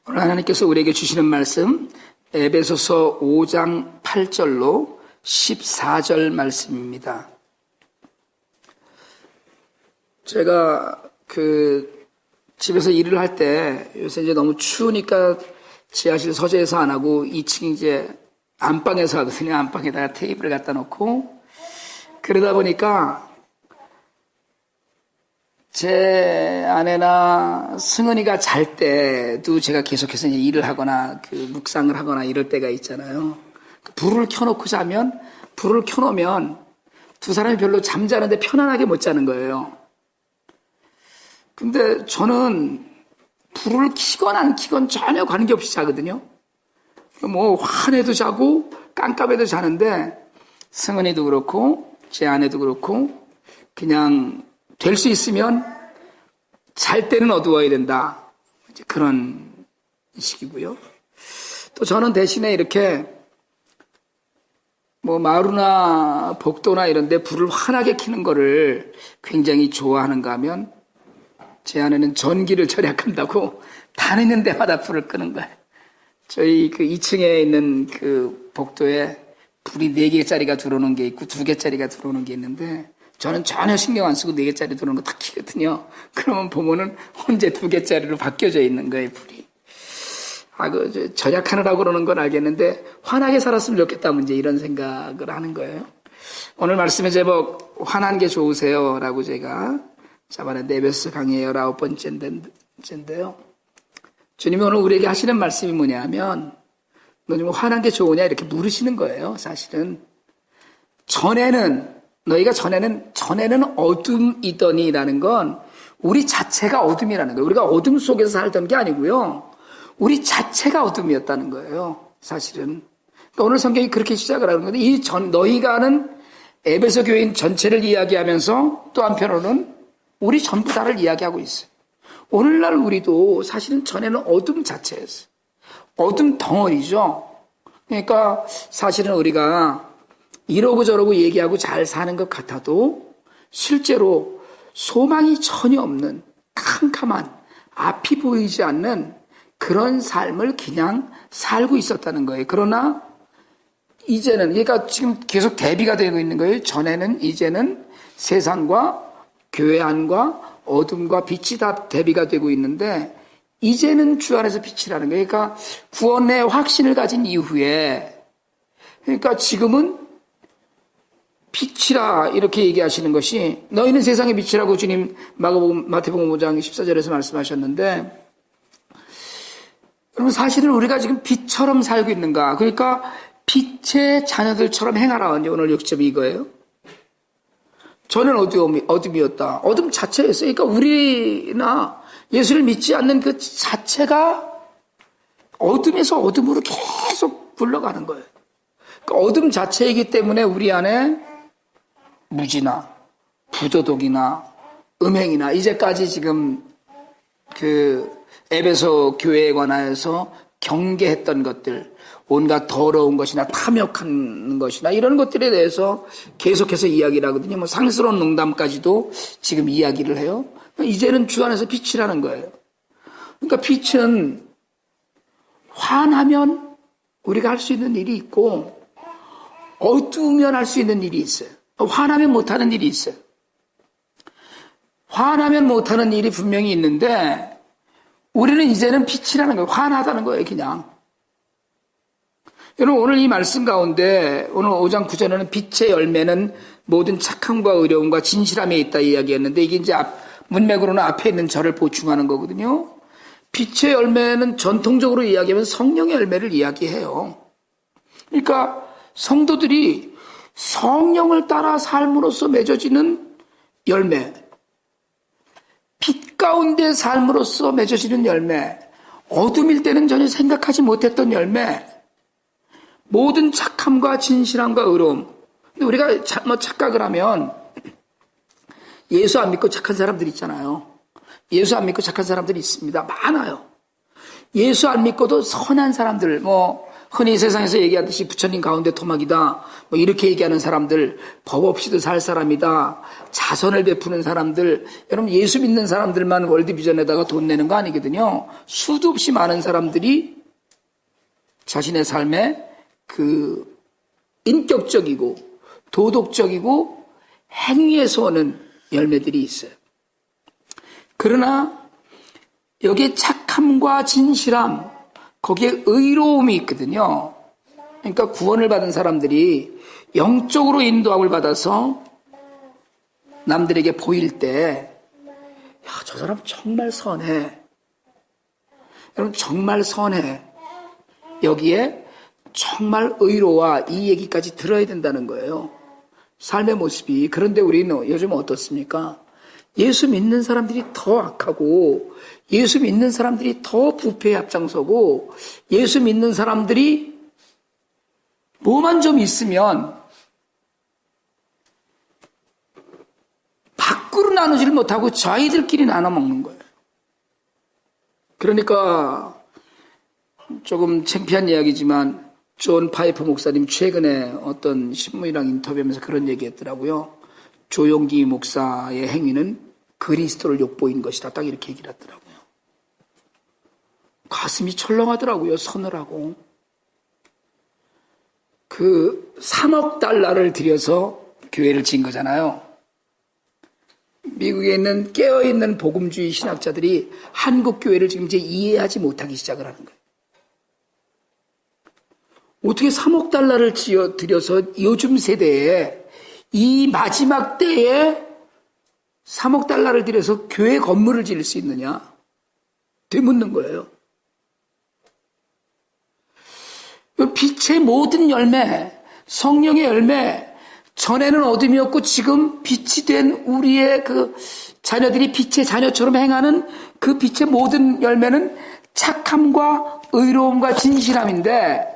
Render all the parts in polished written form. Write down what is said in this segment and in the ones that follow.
오늘 하나님께서 우리에게 주시는 말씀 에베소서 5장 8절로 14절 말씀입니다. 제가 집에서 일을 할 때 요새 이제 너무 추우니까 지하실 서재에서 안 하고 2층 이제 안방에서 하거든요. 안방에다가 테이블을 갖다 놓고 그러다 보니까 제 아내나 승은이가 잘 때도 제가 계속해서 이제 일을 하거나 묵상을 하거나 이럴 때가 있잖아요. 불을 켜놓고 자면, 불을 켜놓으면 두 사람이 별로 잠자는데 편안하게 못 자는 거예요. 근데 저는 불을 켜건 안 켜건 전혀 관계없이 자거든요. 뭐 환해도 자고 깜깜해도 자는데 승은이도 그렇고 제 아내도 그렇고 그냥 될 수 있으면 잘 때는 어두워야 된다. 이제 그런 식이고요. 또 저는 대신에 이렇게 뭐 마루나 복도나 이런 데 불을 환하게 켜는 거를 굉장히 좋아하는가 하면 제 아내는 전기를 절약한다고 다니는 데마다 불을 끄는 거예요. 저희 2층에 있는 복도에 불이 4개짜리가 들어오는 게 있고 2개짜리가 들어오는 게 있는데 저는 전혀 신경 안 쓰고 4개짜리 들어오는 거 다 켜거든요. 그러면 보면은 언제 2개짜리로 바뀌어져 있는 거예요, 불이. 절약하느라고 그러는 건 알겠는데 환하게 살았으면 좋겠다 문제 이런 생각을 하는 거예요. 오늘 말씀의 제목 환한 게 좋으세요 라고 제가 잡아냈는데 에베소 강의 19번째인데요. 주님이 오늘 우리에게 하시는 말씀이 뭐냐면 너는 환한 게 좋으냐 이렇게 물으시는 거예요. 사실은 너희가 전에는 어둠이더니라는 건 우리 자체가 어둠이라는 거예요. 우리가 어둠 속에서 살던 게 아니고요. 우리 자체가 어둠이었다는 거예요. 사실은. 그러니까 오늘 성경이 그렇게 시작을 하는 건데 너희가 하는 에베소 교인 전체를 이야기하면서 또 한편으로는 우리 전부 다를 이야기하고 있어요. 오늘날 우리도 사실은 전에는 어둠 자체였어요. 어둠 덩어리죠. 그러니까 사실은 우리가 이러고 저러고 얘기하고 잘 사는 것 같아도 실제로 소망이 전혀 없는 캄캄한 앞이 보이지 않는 그런 삶을 그냥 살고 있었다는 거예요. 그러나 이제는 그러니까 지금 계속 대비가 되고 있는 거예요. 이제는 세상과 교회 안과 어둠과 빛이 다 대비가 되고 있는데 이제는 주 안에서 빛이라는 거예요. 그러니까 구원의 확신을 가진 이후에 그러니까 지금은 빛이라 이렇게 얘기하시는 것이 너희는 세상의 빛이라고 주님 마태복음 5장 14절에서 말씀하셨는데 여러분 사실은 우리가 지금 빛처럼 살고 있는가? 그러니까 빛의 자녀들처럼 행하라. 이제 오늘 6점이 이거예요. 저는 어둠이었다. 어둠 자체였어요. 그러니까 우리나 예수를 믿지 않는 그 자체가 어둠에서 어둠으로 계속 굴러가는 거예요. 그러니까 어둠 자체이기 때문에 우리 안에 무지나 부도덕이나 음행이나 이제까지 지금 에베소 교회에 관하여서 경계했던 것들, 온갖 더러운 것이나 탐욕하는 것이나 이런 것들에 대해서 계속해서 이야기를 하거든요. 뭐 상스러운 농담까지도 지금 이야기를 해요. 이제는 주 안에서 빛이라는 거예요. 그러니까 빛은 환하면 우리가 할 수 있는 일이 있고 어두우면 할 수 있는 일이 있어요. 화나면 못하는 일이 있어요. 화나면 못하는 일이 분명히 있는데 우리는 이제는 빛이라는 거예요. 환하다는 거예요. 그냥. 여러분 오늘 이 말씀 가운데 오늘 5장 9절에는 빛의 열매는 모든 착함과 의로움과 진실함에 있다 이야기했는데 이게 이제 문맥으로는 앞에 있는 절을 보충하는 거거든요. 빛의 열매는 전통적으로 이야기하면 성령의 열매를 이야기해요. 그러니까 성도들이 성령을 따라 삶으로써 맺어지는 열매, 빛 가운데 삶으로써 맺어지는 열매, 어둠일 때는 전혀 생각하지 못했던 열매, 모든 착함과 진실함과 의로움. 근데 우리가 착각을 하면 예수 안 믿고 착한 사람들 있잖아요. 예수 안 믿고 착한 사람들이 있습니다. 많아요. 예수 안 믿고도 선한 사람들, 흔히 세상에서 얘기하듯이 부처님 가운데 토막이다, 뭐 이렇게 얘기하는 사람들, 법 없이도 살 사람이다, 자선을 베푸는 사람들, 여러분 예수 믿는 사람들만 월드비전에다가 돈 내는 거 아니거든요. 수도 없이 많은 사람들이 자신의 삶에 그 인격적이고 도덕적이고 행위에서 오는 열매들이 있어요. 그러나 여기에 착함과 진실함, 거기에 의로움이 있거든요. 그러니까 구원을 받은 사람들이 영적으로 인도함을 받아서 남들에게 보일 때, 야, 저 사람 정말 선해. 여러분, 정말 선해. 여기에 정말 의로와 이 얘기까지 들어야 된다는 거예요. 삶의 모습이. 그런데 우리는 요즘 어떻습니까? 예수 믿는 사람들이 더 악하고, 예수 믿는 사람들이 더 부패에 앞장서고, 예수 믿는 사람들이 뭐만 좀 있으면 밖으로 나누지를 못하고 자기들끼리 나눠 먹는 거예요. 그러니까 조금 창피한 이야기지만 존 파이프 목사님 최근에 어떤 신문이랑 인터뷰하면서 그런 얘기했더라고요. 조용기 목사의 행위는 그리스도를 욕보인 것이다. 딱 이렇게 얘기를 하더라고요. 가슴이 철렁하더라고요. 서늘하고. 그 3억 달러를 들여서 교회를 지은 거잖아요. 미국에 있는 깨어있는 복음주의 신학자들이 한국 교회를 지금 이제 이해하지 못하기 시작을 하는 거예요. 어떻게 3억 달러를 들여서 요즘 세대에 이 마지막 때에 3억 달러를 들여서 교회 건물을 지을 수 있느냐? 되묻는 거예요. 빛의 모든 열매, 성령의 열매, 전에는 어둠이었고 지금 빛이 된 우리의 그 자녀들이 빛의 자녀처럼 행하는 그 빛의 모든 열매는 착함과 의로움과 진실함인데,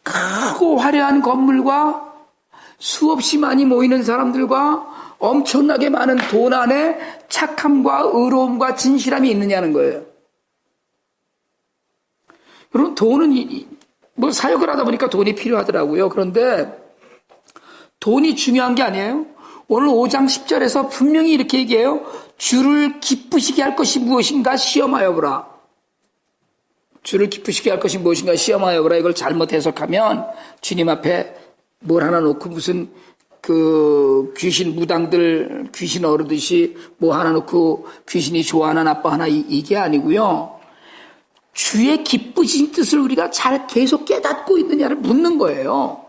크고 화려한 건물과 수없이 많이 모이는 사람들과 엄청나게 많은 돈 안에 착함과 의로움과 진실함이 있느냐는 거예요. 여러분, 돈은 뭐 사역을 하다 보니까 돈이 필요하더라고요. 그런데 돈이 중요한 게 아니에요. 오늘 5장 10절에서 분명히 이렇게 얘기해요. 주를 기쁘시게 할 것이 무엇인가 시험하여 보라. 주를 기쁘시게 할 것이 무엇인가 시험하여 보라. 이걸 잘못 해석하면 주님 앞에 뭘 하나 놓고 무슨 그 귀신 무당들 귀신 어르듯이 뭐 하나 놓고 귀신이 좋아하나 나빠하나 이게 아니고요. 주의 기쁘신 뜻을 우리가 잘 계속 깨닫고 있느냐를 묻는 거예요.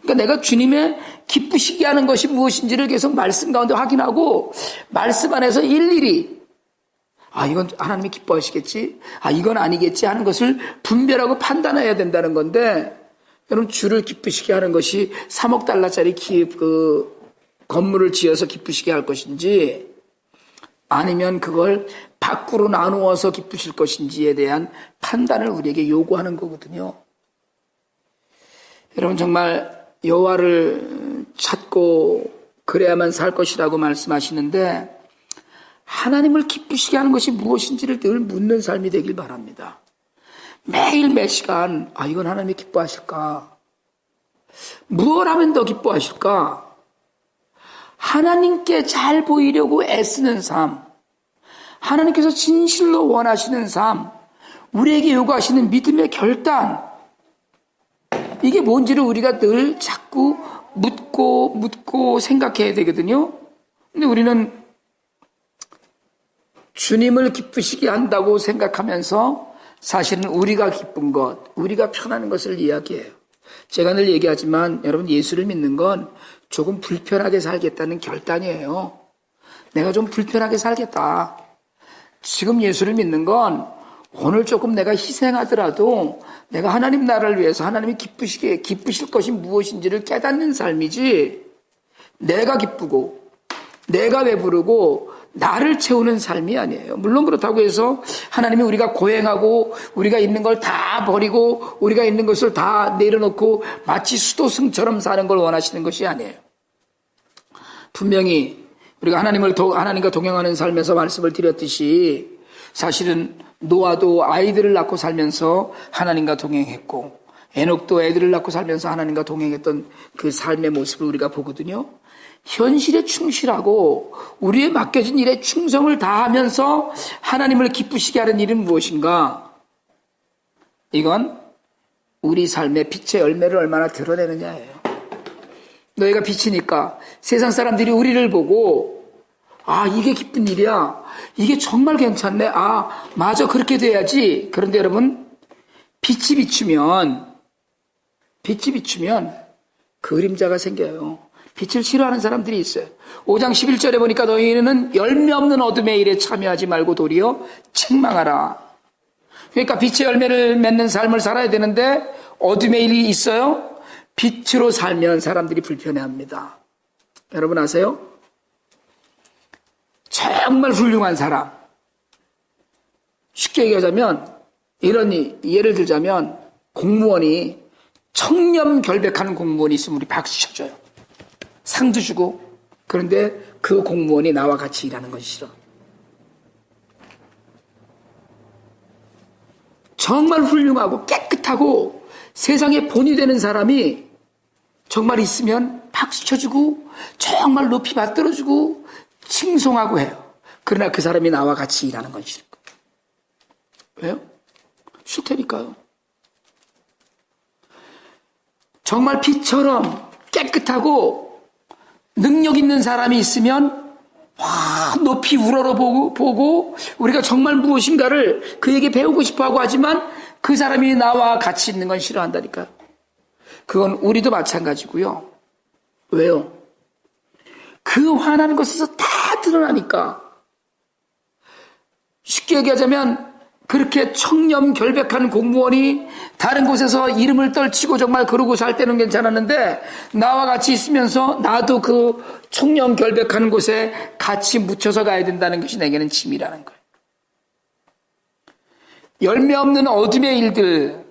그러니까 내가 주님의 기쁘시게 하는 것이 무엇인지를 계속 말씀 가운데 확인하고 말씀 안에서 일일이 이건 하나님이 기뻐하시겠지, 이건 아니겠지 하는 것을 분별하고 판단해야 된다는 건데, 여러분, 주를 기쁘시게 하는 것이 3억 달러짜리 건물을 지어서 기쁘시게 할 것인지 아니면 그걸 밖으로 나누어서 기쁘실 것인지에 대한 판단을 우리에게 요구하는 거거든요. 여러분, 정말 여호와를 찾고 그래야만 살 것이라고 말씀하시는데, 하나님을 기쁘시게 하는 것이 무엇인지를 늘 묻는 삶이 되길 바랍니다. 매일 매 시간 이건 하나님이 기뻐하실까? 무엇 하면 더 기뻐하실까? 하나님께 잘 보이려고 애쓰는 삶, 하나님께서 진실로 원하시는 삶, 우리에게 요구하시는 믿음의 결단, 이게 뭔지를 우리가 늘 자꾸 묻고 생각해야 되거든요. 근데 우리는 주님을 기쁘시게 한다고 생각하면서 사실은 우리가 기쁜 것, 우리가 편한 것을 이야기해요. 제가 늘 얘기하지만 여러분, 예수를 믿는 건 조금 불편하게 살겠다는 결단이에요. 내가 좀 불편하게 살겠다. 지금 예수를 믿는 건 오늘 조금 내가 희생하더라도 내가 하나님 나라를 위해서 하나님이 기쁘실 것이 무엇인지를 깨닫는 삶이지, 내가 기쁘고 내가 배부르고 나를 채우는 삶이 아니에요. 물론 그렇다고 해서 하나님이 우리가 고행하고 우리가 있는 걸 다 버리고 우리가 있는 것을 다 내려놓고 마치 수도승처럼 사는 걸 원하시는 것이 아니에요. 분명히 우리가 하나님과 동행하는 삶에서 말씀을 드렸듯이 사실은 노아도 아이들을 낳고 살면서 하나님과 동행했고, 에녹도 애들을 낳고 살면서 하나님과 동행했던 그 삶의 모습을 우리가 보거든요. 현실에 충실하고 우리의 맡겨진 일에 충성을 다하면서 하나님을 기쁘시게 하는 일은 무엇인가? 이건 우리 삶의 빛의 열매를 얼마나 드러내느냐예요. 너희가 빛이니까 세상 사람들이 우리를 보고 아, 이게 기쁜 일이야. 이게 정말 괜찮네. 아, 맞아. 그렇게 돼야지. 그런데 여러분, 빛이 비추면 그림자가 생겨요. 빛을 싫어하는 사람들이 있어요. 5장 11절에 보니까 너희는 열매 없는 어둠의 일에 참여하지 말고 도리어 책망하라. 그러니까 빛의 열매를 맺는 삶을 살아야 되는데 어둠의 일이 있어요. 빛으로 살면 사람들이 불편해합니다. 여러분 아세요? 정말 훌륭한 사람. 쉽게 얘기하자면 이런 예를 들자면 공무원이 청렴결백하는 공무원이 있으면 우리 박수 쳐줘요. 상도 주고. 그런데 그 공무원이 나와 같이 일하는 것이 싫어. 정말 훌륭하고 깨끗하고 세상에 본이 되는 사람이 정말 있으면 박수 쳐주고 정말 높이 받들어주고 칭송하고 해요. 그러나 그 사람이 나와 같이 일하는 건 싫을 거예요. 왜요? 싫다니까요. 정말 빛처럼 깨끗하고 능력 있는 사람이 있으면 높이 우러러보고 우리가 정말 무엇인가를 그에게 배우고 싶어하고 하지만 그 사람이 나와 같이 있는 건 싫어한다니까요. 그건 우리도 마찬가지고요. 왜요? 그 화나는 것에서 다 드러나니까. 쉽게 얘기하자면 그렇게 청렴결백한 공무원이 다른 곳에서 이름을 떨치고 정말 그러고 살 때는 괜찮았는데 나와 같이 있으면서 나도 그 청렴결백한 곳에 같이 묻혀서 가야 된다는 것이 내게는 짐이라는 거예요. 열매 없는 어둠의 일들,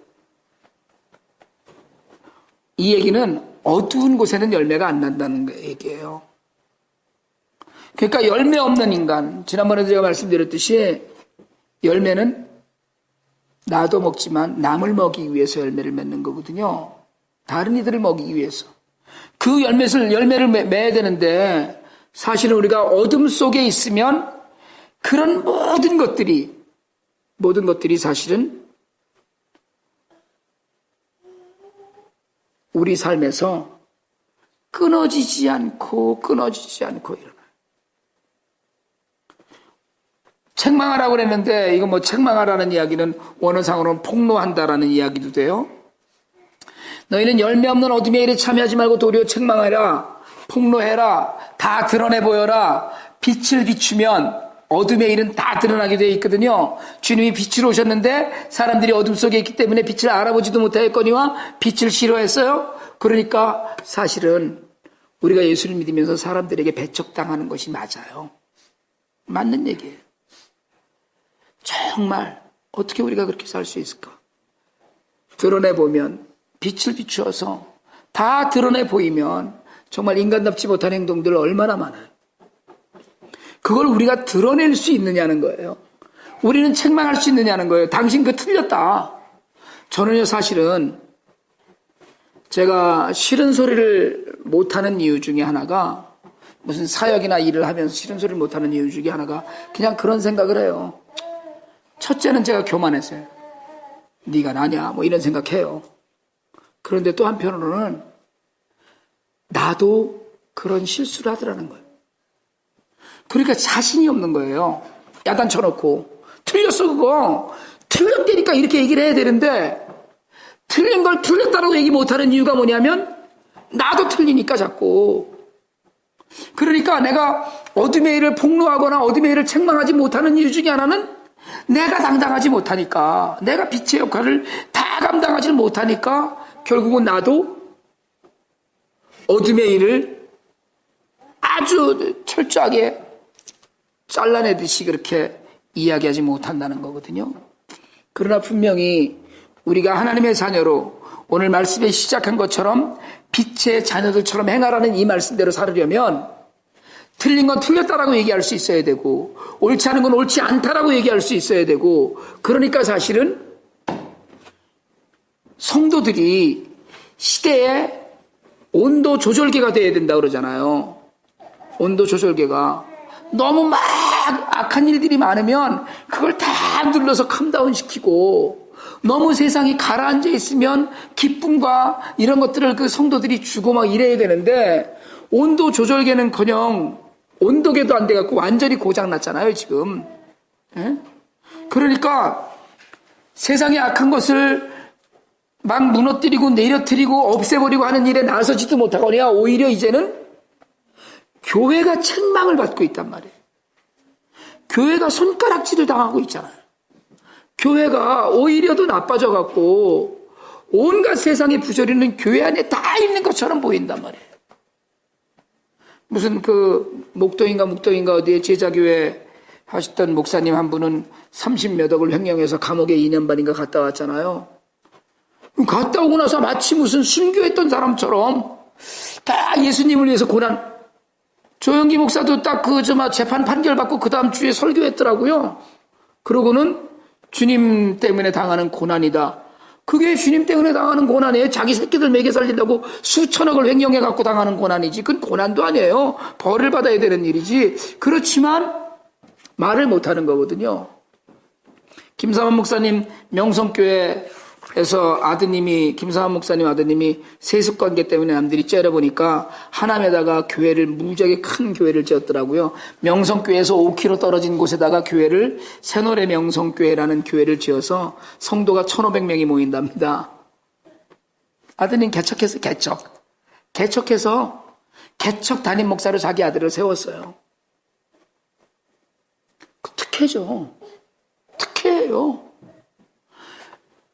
이 얘기는 어두운 곳에는 열매가 안 난다는 얘기예요. 그러니까 열매 없는 인간, 지난번에 제가 말씀드렸듯이 열매는 나도 먹지만 남을 먹이기 위해서 열매를 맺는 거거든요. 다른 이들을 먹이기 위해서. 그 열매를 맺어야 되는데 사실은 우리가 어둠 속에 있으면 그런 모든 것들이 사실은 우리 삶에서 끊어지지 않고 일어나요. 책망하라고 그랬는데 이거 책망하라는 이야기는 원어상으로는 폭로한다라는 이야기도 돼요. 너희는 열매 없는 어둠의 일에 참여하지 말고 도리어 책망하라, 폭로해라, 다 드러내 보여라. 빛을 비추면 어둠의 일은 다 드러나게 되어 있거든요. 주님이 빛으로 오셨는데 사람들이 어둠 속에 있기 때문에 빛을 알아보지도 못하였거니와 빛을 싫어했어요. 그러니까 사실은 우리가 예수를 믿으면서 사람들에게 배척당하는 것이 맞아요. 맞는 얘기예요. 정말 어떻게 우리가 그렇게 살 수 있을까? 드러내보면 빛을 비추어서 다 드러내 보이면 정말 인간답지 못한 행동들 얼마나 많아요. 그걸 우리가 드러낼 수 있느냐는 거예요. 우리는 책망할 수 있느냐는 거예요. 당신 그거 틀렸다. 저는요 사실은 제가 싫은 소리를 못하는 이유 중에 하나가 무슨 사역이나 일을 하면서 싫은 소리를 못하는 이유 중에 하나가 그냥 그런 생각을 해요. 첫째는 제가 교만해서요. 네가 나냐 이런 생각해요. 그런데 또 한편으로는 나도 그런 실수를 하더라는 거예요. 그러니까 자신이 없는 거예요. 야단 쳐놓고 틀렸어 그거. 틀렸다니까 이렇게 얘기를 해야 되는데 틀린 걸 틀렸다라고 얘기 못하는 이유가 뭐냐면 나도 틀리니까 자꾸. 그러니까 내가 어둠의 일을 폭로하거나 어둠의 일을 책망하지 못하는 이유 중에 하나는 내가 당당하지 못하니까, 내가 빛의 역할을 다 감당하지 못하니까 결국은 나도 어둠의 일을 아주 철저하게 잘라내듯이 그렇게 이야기하지 못한다는 거거든요. 그러나 분명히 우리가 하나님의 자녀로 오늘 말씀에 시작한 것처럼 빛의 자녀들처럼 행하라는 이 말씀대로 살으려면 틀린 건 틀렸다라고 얘기할 수 있어야 되고, 옳지 않은 건 옳지 않다라고 얘기할 수 있어야 되고, 그러니까 사실은 성도들이 시대의 온도 조절계가 돼야 된다 그러잖아요. 온도 조절계가. 너무 막 악한 일들이 많으면 그걸 다 눌러서 캄다운 시키고, 너무 세상이 가라앉아 있으면 기쁨과 이런 것들을 그 성도들이 주고 막 이래야 되는데, 온도 조절계는커녕 온도계도 안 돼갖고 완전히 고장났잖아요, 지금. 예? 그러니까 세상의 악한 것을 막 무너뜨리고 내려뜨리고 없애버리고 하는 일에 나서지도 못하거나 오히려 이제는 교회가 책망을 받고 있단 말이에요. 교회가 손가락질을 당하고 있잖아요. 교회가 오히려 더 나빠져갖고 온갖 세상의 부조리는 교회 안에 다 있는 것처럼 보인단 말이에요. 무슨 그 목동인가 어디에 제자교회 하셨던 목사님 한 분은 30몇 억을 횡령해서 감옥에 2년 반인가 갔다 왔잖아요. 갔다 오고 나서 마치 무슨 순교했던 사람처럼 다 예수님을 위해서 고난. 조영기 목사도 딱 재판 판결 받고 그 다음 주에 설교했더라고요. 그러고는 주님 때문에 당하는 고난이다. 그게 주님 때문에 당하는 고난이에요. 자기 새끼들 먹여 살린다고 수천억을 횡령해 갖고 당하는 고난이지. 그건 고난도 아니에요. 벌을 받아야 되는 일이지. 그렇지만 말을 못하는 거거든요. 김사만 목사님 명성교회에서 김사만 목사님 아드님이 세습관계 때문에 남들이 째려보니까 하남에다가 교회를 무지하게 큰 교회를 지었더라고요. 명성교회에서 5km 떨어진 곳에다가 교회를 새노래 명성교회라는 교회를 지어서 성도가 1,500명이 모인답니다. 아드님 개척해서 개척 담임 목사로 자기 아들을 세웠어요. 그 특혜죠. 특혜예요.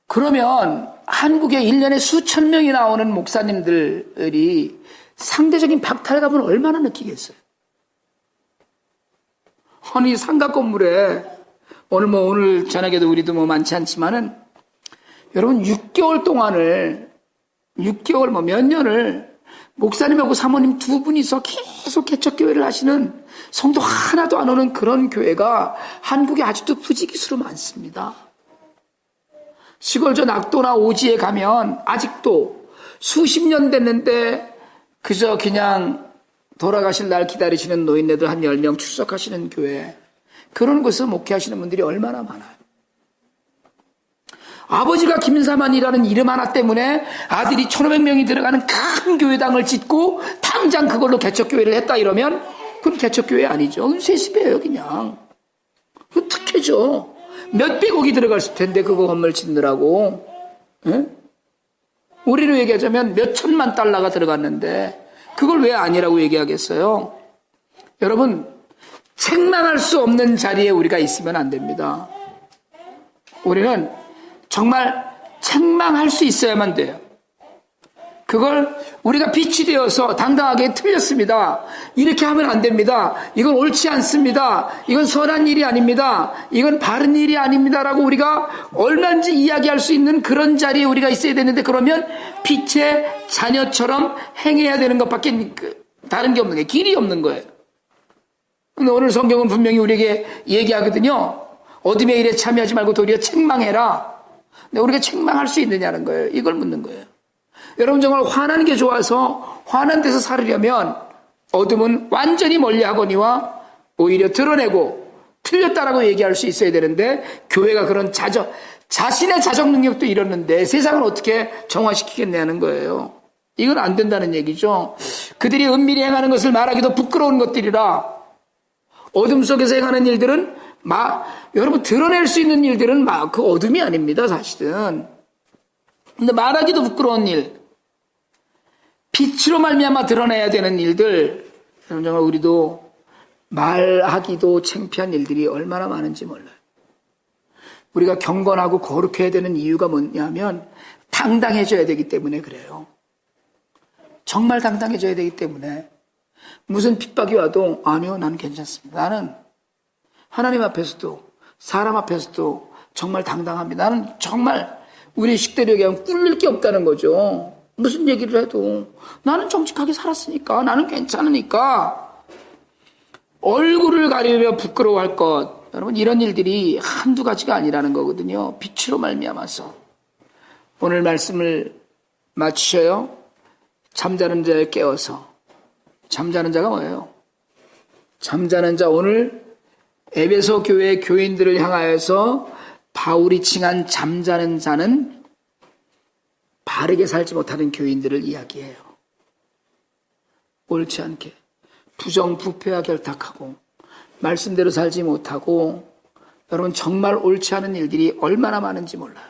그러면 한국에 1년에 수천 명이 나오는 목사님들이 상대적인 박탈감을 얼마나 느끼겠어요? 아니, 상가 건물에 오늘 저녁에도 우리도 많지 않지만은 여러분 6개월 동안을 몇 년을 목사님하고 사모님 두 분이서 계속 개척교회를 하시는 성도 하나도 안 오는 그런 교회가 한국에 아직도 부지기수로 많습니다. 시골 저 낙도나 오지에 가면 아직도 수십 년 됐는데 그저 그냥 돌아가실 날 기다리시는 노인네들 한 10명 출석하시는 교회, 그런 곳에서 목회하시는 분들이 얼마나 많아요. 아버지가 김사만이라는 이름 하나 때문에 아들이 1,500명이 들어가는 큰 교회당을 짓고 당장 그걸로 개척교회를 했다 이러면 그건 개척교회 아니죠. 그건 세습이에요, 그냥. 그건 특혜죠. 몇백억이 들어갔을 텐데 그거 건물 짓느라고. 예? 우리로 얘기하자면 몇천만 달러가 들어갔는데 그걸 왜 아니라고 얘기하겠어요? 여러분, 책망할 수 없는 자리에 우리가 있으면 안 됩니다. 우리는 정말 책망할 수 있어야만 돼요. 그걸 우리가 빛이 되어서 당당하게 틀렸습니다. 이렇게 하면 안 됩니다. 이건 옳지 않습니다. 이건 선한 일이 아닙니다. 이건 바른 일이 아닙니다라고 우리가 얼마든지 이야기할 수 있는 그런 자리에 우리가 있어야 되는데, 그러면 빛의 자녀처럼 행해야 되는 것밖에 다른 게 없는 거예요. 길이 없는 거예요. 근데 오늘 성경은 분명히 우리에게 얘기하거든요. 어둠의 일에 참여하지 말고 도리어 책망해라. 근데 우리가 책망할 수 있느냐는 거예요. 이걸 묻는 거예요. 여러분, 정말 화나는 게 좋아서 화난 데서 살으려면 어둠은 완전히 멀리하거니와 오히려 드러내고 틀렸다라고 얘기할 수 있어야 되는데, 교회가 그런 자신의 자정 능력도 잃었는데 세상을 어떻게 정화시키겠냐는 거예요. 이건 안 된다는 얘기죠. 그들이 은밀히 행하는 것을 말하기도 부끄러운 것들이라. 어둠 속에서 행하는 일들은 여러분, 드러낼 수 있는 일들은 그 어둠이 아닙니다, 사실은. 근데 말하기도 부끄러운 일, 빛으로 말미암아 드러내야 되는 일들, 여러분, 정말 우리도 말하기도 창피한 일들이 얼마나 많은지 몰라요. 우리가 경건하고 거룩해야 되는 이유가 뭐냐면 당당해져야 되기 때문에 그래요. 정말 당당해져야 되기 때문에. 무슨 핍박이 와도 아니요, 나는 괜찮습니다. 나는 하나님 앞에서도 사람 앞에서도 정말 당당합니다. 나는 정말 우리 식대로 얘기하면 꿀릴 게 없다는 거죠. 무슨 얘기를 해도 나는 정직하게 살았으니까, 나는 괜찮으니까. 얼굴을 가리며 부끄러워할 것. 여러분, 이런 일들이 한두 가지가 아니라는 거거든요. 빛으로 말미암아서. 오늘 말씀을 마치셔요. 잠자는 자에 깨어서. 잠자는 자가 뭐예요? 잠자는 자, 오늘 에베소 교회 교인들을 향하여서 바울이 칭한 잠자는 자는 바르게 살지 못하는 교인들을 이야기해요. 옳지 않게 부정부패와 결탁하고 말씀대로 살지 못하고, 여러분 정말 옳지 않은 일들이 얼마나 많은지 몰라요.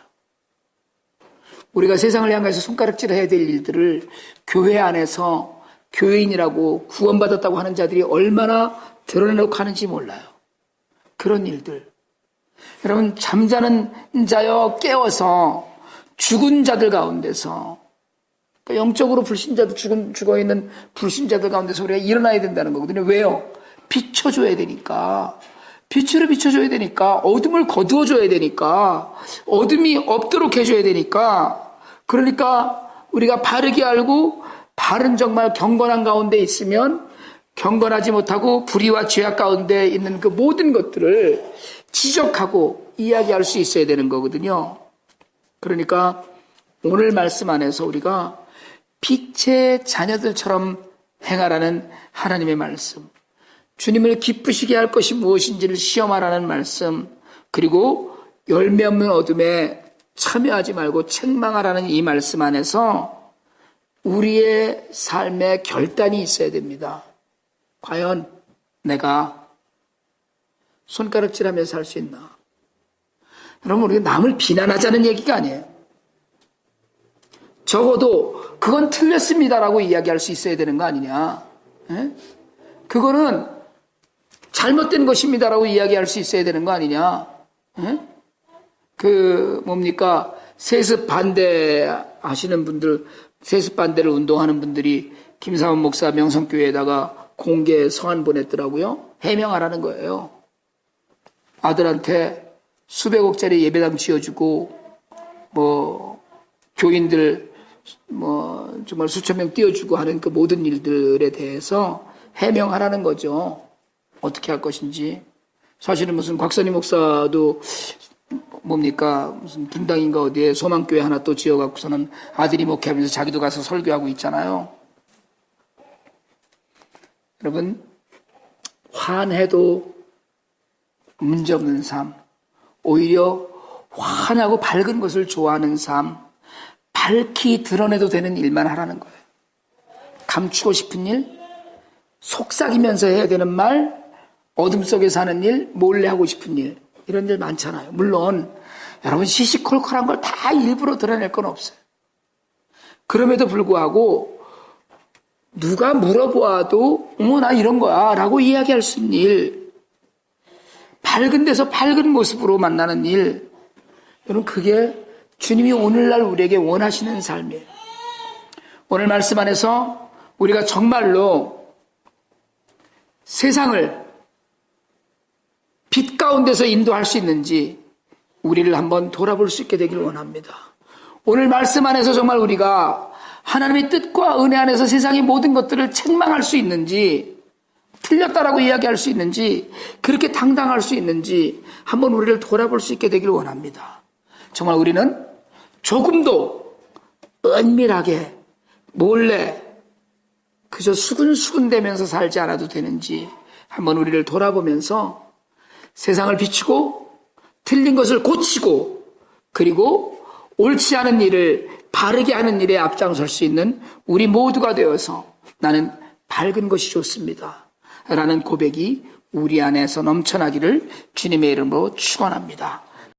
우리가 세상을 향해서 손가락질해야 될 일들을 교회 안에서 교인이라고 구원받았다고 하는 자들이 얼마나 드러내놓고 하는지 몰라요. 그런 일들. 여러분, 잠자는 자여 깨어서 죽은 자들 가운데서, 그러니까 영적으로 불신자들, 죽어있는 불신자들 가운데서 우리가 일어나야 된다는 거거든요. 왜요? 비춰줘야 되니까. 빛으로 비춰줘야 되니까. 어둠을 거두어줘야 되니까. 어둠이 없도록 해줘야 되니까. 그러니까 우리가 바르게 알고 바른 정말 경건한 가운데 있으면 경건하지 못하고 불의와 죄악 가운데 있는 그 모든 것들을 지적하고 이야기할 수 있어야 되는 거거든요. 그러니까 오늘 말씀 안에서 우리가 빛의 자녀들처럼 행하라는 하나님의 말씀, 주님을 기쁘시게 할 것이 무엇인지를 시험하라는 말씀, 그리고 열매 없는 어둠에 참여하지 말고 책망하라는 이 말씀 안에서 우리의 삶에 결단이 있어야 됩니다. 과연 내가 손가락질하면서 살 수 있나? 여러분, 우리가 남을 비난하자는 얘기가 아니에요. 적어도 그건 틀렸습니다라고 이야기할 수 있어야 되는 거 아니냐? 에? 그거는 잘못된 것입니다라고 이야기할 수 있어야 되는 거 아니냐? 에? 뭡니까? 세습 반대하시는 분들, 세습 반대를 운동하는 분들이 김사원 목사 명성교회에다가 공개 서한 보냈더라고요. 해명하라는 거예요. 아들한테 수백억짜리 예배당 지어주고, 교인들, 정말 수천 명 띄워주고 하는 그 모든 일들에 대해서 해명하라는 거죠. 어떻게 할 것인지. 사실은 무슨 곽선희 목사도 무슨 분당인가 어디에 소망교회 하나 또 지어갖고서는 아들이 목회하면서 자기도 가서 설교하고 있잖아요. 여러분, 화해도 문제없는 삶, 오히려 환하고 밝은 것을 좋아하는 삶, 밝히 드러내도 되는 일만 하라는 거예요. 감추고 싶은 일, 속삭이면서 해야 되는 말, 어둠 속에서 하는 일, 몰래 하고 싶은 일, 이런 일 많잖아요. 물론 여러분 시시콜콜한 걸 다 일부러 드러낼 건 없어요. 그럼에도 불구하고 누가 물어보아도 나 이런 거야 라고 이야기할 수 있는 일, 밝은 데서 밝은 모습으로 만나는 일, 여러분 그게 주님이 오늘날 우리에게 원하시는 삶이에요. 오늘 말씀 안에서 우리가 정말로 세상을 빛 가운데서 인도할 수 있는지 우리를 한번 돌아볼 수 있게 되길 원합니다. 오늘 말씀 안에서 정말 우리가 하나님의 뜻과 은혜 안에서 세상의 모든 것들을 책망할 수 있는지, 틀렸다라고 이야기할 수 있는지, 그렇게 당당할 수 있는지 한번 우리를 돌아볼 수 있게 되길 원합니다. 정말 우리는 조금도 은밀하게 몰래 그저 수근수근대면서 살지 않아도 되는지 한번 우리를 돌아보면서 세상을 비추고 틀린 것을 고치고, 그리고 옳지 않은 일을 바르게 하는 일에 앞장설 수 있는 우리 모두가 되어서 나는 밝은 것이 좋습니다 라는 고백이 우리 안에서 넘쳐나기를 주님의 이름으로 축원합니다.